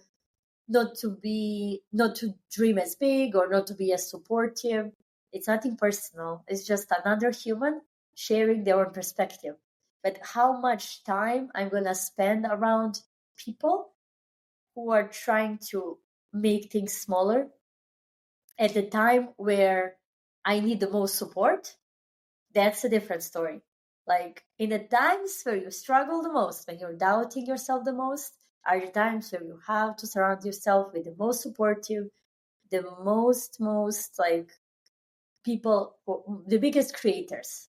Speaker 2: not to dream as big or not to be as supportive. It's nothing personal. It's just another human sharing their own perspective. But how much time I'm going to spend around people who are trying to make things smaller at the time where I need the most support, that's a different story. Like in the times where you struggle the most, when you're doubting yourself the most, are the times where you have to surround yourself with the most supportive, the most like people, the biggest creators.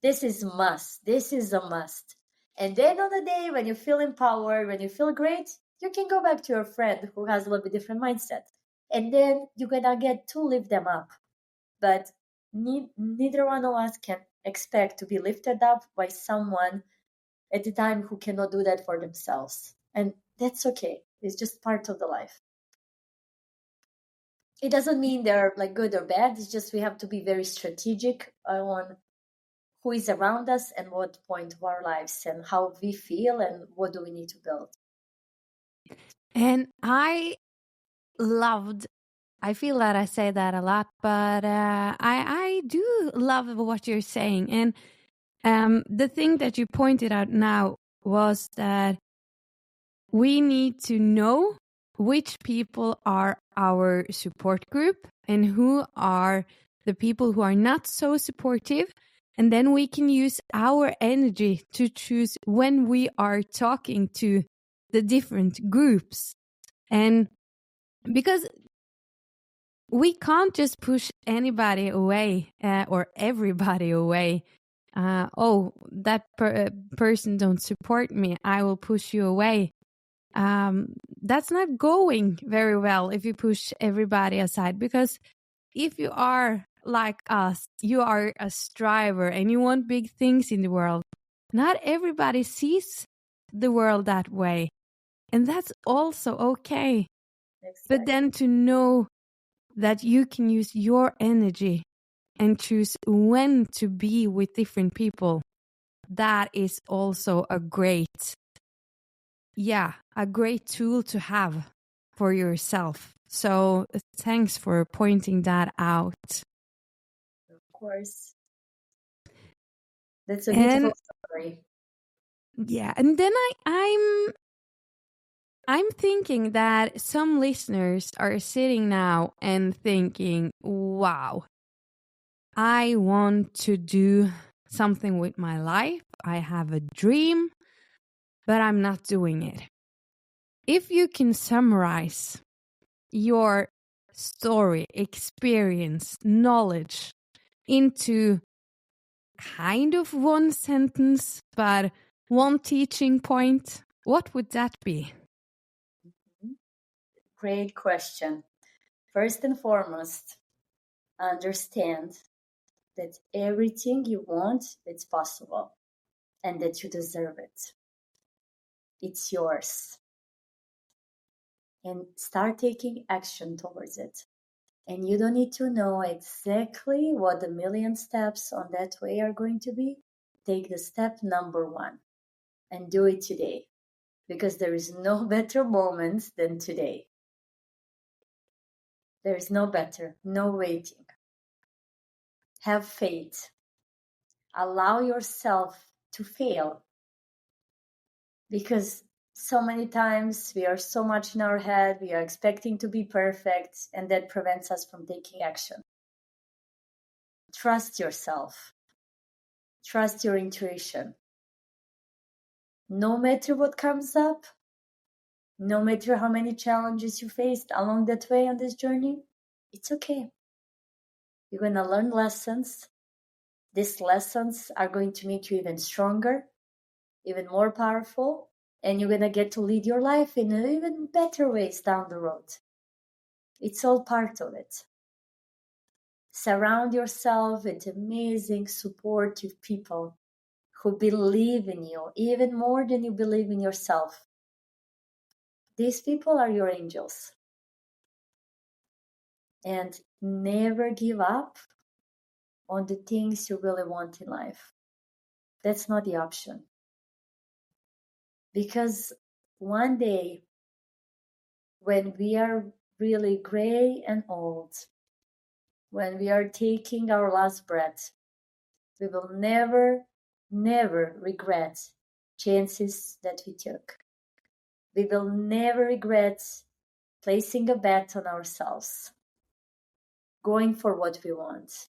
Speaker 2: This is must. This is a must. And then on the day when you feel empowered, when you feel great, you can go back to your friend who has a little bit different mindset. And then you're gonna get to lift them up. But neither one of us can expect to be lifted up by someone at the time who cannot do that for themselves. And that's okay. It's just part of the life. It doesn't mean they're like good or bad. It's just we have to be very strategic on who is around us and what point of our lives and how we feel and what do we need to build.
Speaker 1: And I feel that I say that a lot, but I do love what you're saying. And the thing that you pointed out now was that we need to know which people are our support group and who are the people who are not so supportive. And then we can use our energy to choose when we are talking to the different groups. And because we can't just push anybody away or everybody away. That person don't support me, I will push you away. That's not going very well if you push everybody aside, because if you are like us, you are a striver and you want big things in the world. Not everybody sees the world that way, and that's also okay.
Speaker 2: Exactly.
Speaker 1: But then to know that you can use your energy and choose when to be with different people, that is also a great tool to have for yourself. So thanks for pointing that out.
Speaker 2: Of course. That's a beautiful story.
Speaker 1: Yeah, and then I'm thinking that some listeners are sitting now and thinking, wow, I want to do something with my life. I have a dream, but I'm not doing it. If you can summarize your story, experience, knowledge into kind of one sentence, but one teaching point, what would that be?
Speaker 2: Great question. First and foremost, understand that everything you want, it's possible and that you deserve it. It's yours. And start taking action towards it. And you don't need to know exactly what the million steps on that way are going to be. Take the step number 1 and do it today, because there is no better moment than today. There is no better, no waiting. Have faith. Allow yourself to fail, because so many times we are so much in our head, we are expecting to be perfect, and that prevents us from taking action. Trust yourself. Trust your intuition. No matter what comes up, no matter how many challenges you faced along that way on this journey, it's okay. You're going to learn lessons. These lessons are going to make you even stronger, even more powerful, and you're going to get to lead your life in even better ways down the road. It's all part of it. Surround yourself with amazing, supportive people who believe in you even more than you believe in yourself. These people are your angels. And never give up on the things you really want in life. That's not the option. Because one day, when we are really gray and old, when we are taking our last breath, we will never, never regret chances that we took. We will never regret placing a bet on ourselves, going for what we want.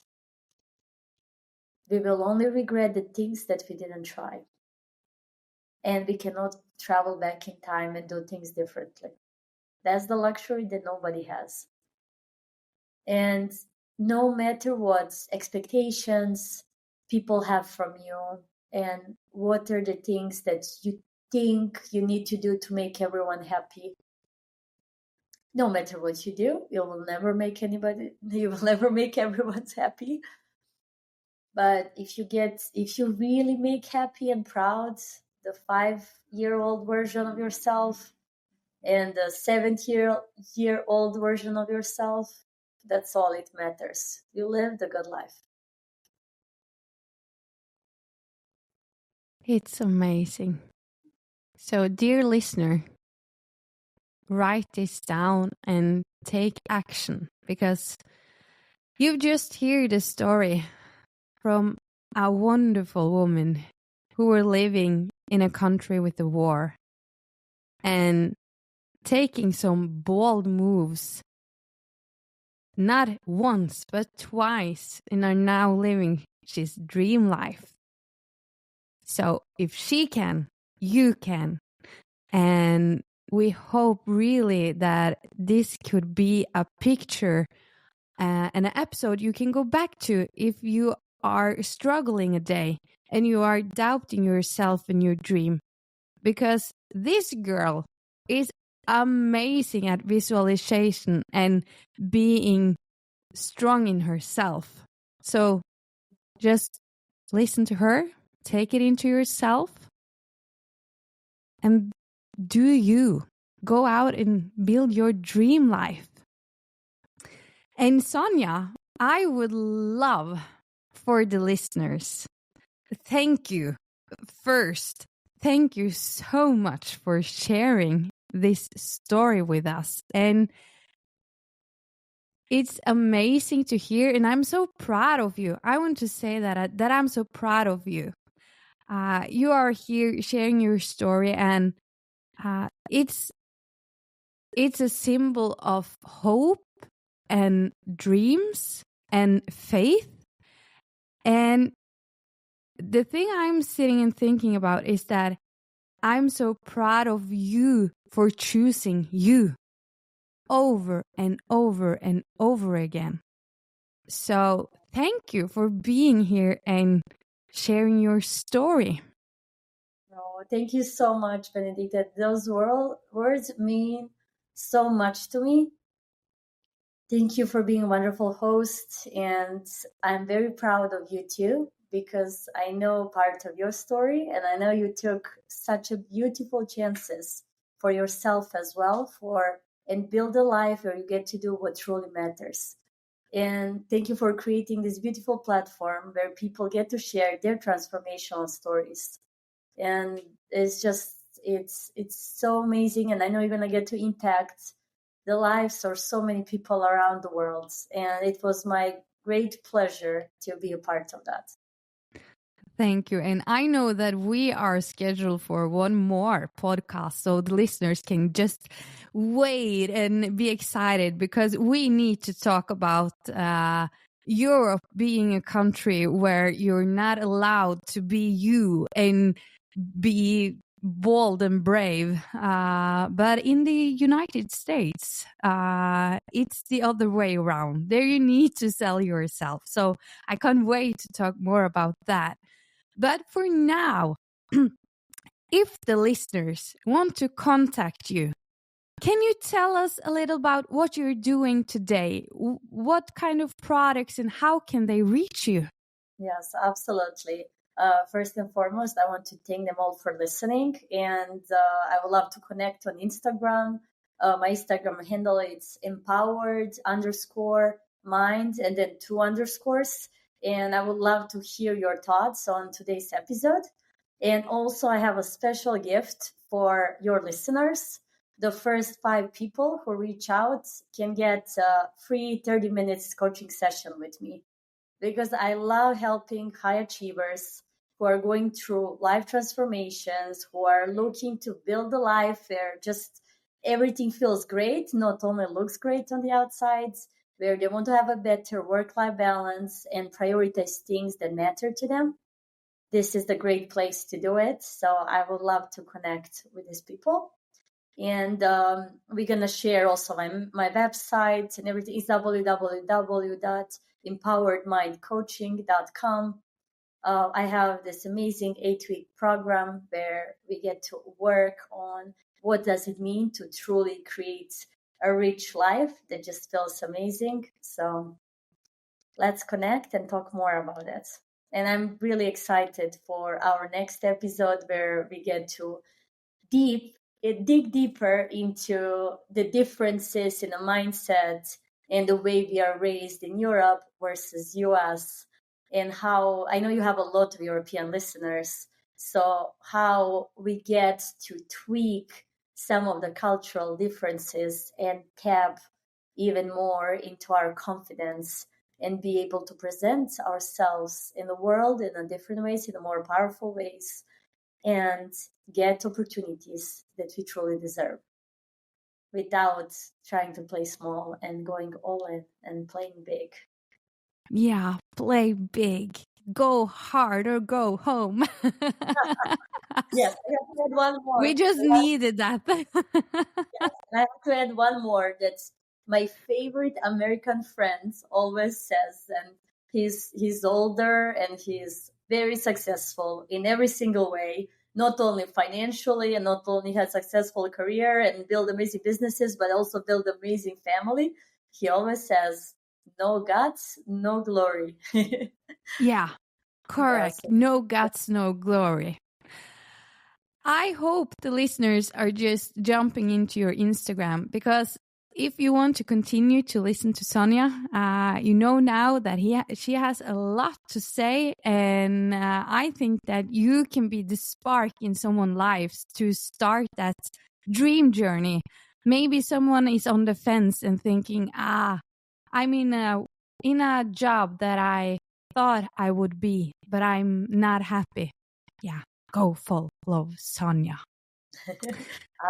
Speaker 2: We will only regret the things that we didn't try. And we cannot travel back in time and do things differently. That's the luxury that nobody has. And no matter what expectations people have from you and what are the things that you think you need to do to make everyone happy, no matter what you do, you will never make everyone happy. But if you really make happy and proud the 5-year-old version of yourself and the 70-year-old version of yourself, that's all it matters. You lived a good life.
Speaker 1: It's amazing. So, dear listener, write this down and take action, because you've just heard a story from a wonderful woman who were living in a country with a war and taking some bold moves, not once but twice, and are now living his dream life. So if she can, you can. And we hope really that this could be a picture and an episode you can go back to if you are struggling a day and you are doubting yourself and your dream. Because this girl is amazing at visualization and being strong in herself. So just listen to her, take it into yourself, and do you. Go out and build your dream life. And Sonja, I would love for the listeners, thank you. First, thank you so much for sharing this story with us. And it's amazing to hear, and I'm so proud of you. I want to say that I'm so proud of you. You are here sharing your story, and it's a symbol of hope and dreams and faith. And the thing I'm sitting and thinking about is that I'm so proud of you for choosing you over and over and over again. So thank you for being here and sharing your story.
Speaker 2: Oh, thank you so much, Benedicte. Those words mean so much to me. Thank you for being a wonderful host, and I'm very proud of you too, because I know part of your story, and I know you took such a beautiful chances for yourself as well, and build a life where you get to do what truly matters. And thank you for creating this beautiful platform where people get to share their transformational stories. And it's so amazing, and I know you're gonna get to impact the lives of so many people around the world. And it was my great pleasure to be a part of that.
Speaker 1: Thank you. And I know that we are scheduled for one more podcast, so the listeners can just wait and be excited, because we need to talk about Europe being a country where you're not allowed to be you and be bold and brave. But in the United States, it's the other way around. There you need to sell yourself. So I can't wait to talk more about that. But for now, if the listeners want to contact you, can you tell us a little about what you're doing today? What kind of products and how can they reach you?
Speaker 2: Yes, absolutely. First and foremost, I want to thank them all for listening, and I would love to connect on Instagram. My Instagram handle is empowered_mind and then 2 underscores. And I would love to hear your thoughts on today's episode. And also I have a special gift for your listeners. The first 5 people who reach out can get a free 30 minutes coaching session with me, because I love helping high achievers who are going through life transformations, who are looking to build a life where just everything feels great, not only looks great on the outside, where they want to have a better work-life balance and prioritize things that matter to them. This is the great place to do it. So I would love to connect with these people. And we're going to share also my website and everything. It's www.empoweredmindcoaching.com. I have this amazing 8-week program where we get to work on what does it mean to truly create a rich life that just feels amazing. So let's connect and talk more about it. And I'm really excited for our next episode where we get to dig deeper into the differences in the mindset and the way we are raised in Europe versus US, and how I know you have a lot of European listeners, so how we get to tweak some of the cultural differences and tap even more into our confidence and be able to present ourselves in the world in a different ways, in a more powerful ways, and get opportunities that we truly deserve without trying to play small and going all in and playing big.
Speaker 1: Yeah, play big. Go hard or go home.
Speaker 2: Yes, I have to add one more.
Speaker 1: We just needed that.
Speaker 2: Yes, and I have to add one more that my favorite American friend always says, and he's older and he's very successful in every single way, not only financially and not only has a successful career and build amazing businesses, but also build amazing family. He always says, no guts, no glory.
Speaker 1: Yeah, correct.
Speaker 2: Yes.
Speaker 1: No guts, no glory. I hope the listeners are just jumping into your Instagram, because if you want to continue to listen to Sonja, you know now that she has a lot to say, and I think that you can be the spark in someone's lives to start that dream journey. Maybe someone is on the fence and thinking, I'm in a job that I thought I would be, but I'm not happy. Yeah. Go full love, Sonja.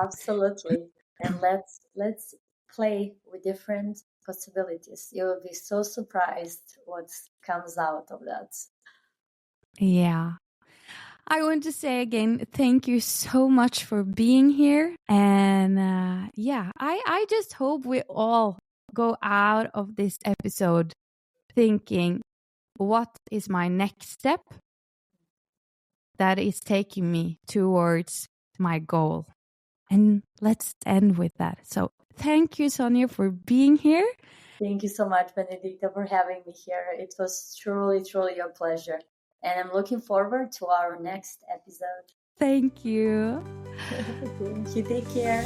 Speaker 2: Absolutely. And let's play with different possibilities. You will be so surprised what comes out of that.
Speaker 1: Yeah. I want to say again, thank you so much for being here. And I just hope we all go out of this episode thinking, what is my next step that is taking me towards my goal? And let's end with that. So thank you, Sonja, for being here.
Speaker 2: Thank you so much, Benedicte, for having me here. It was truly, truly a pleasure. And I'm looking forward to our next episode.
Speaker 1: Thank you.
Speaker 2: Thank you. Take care.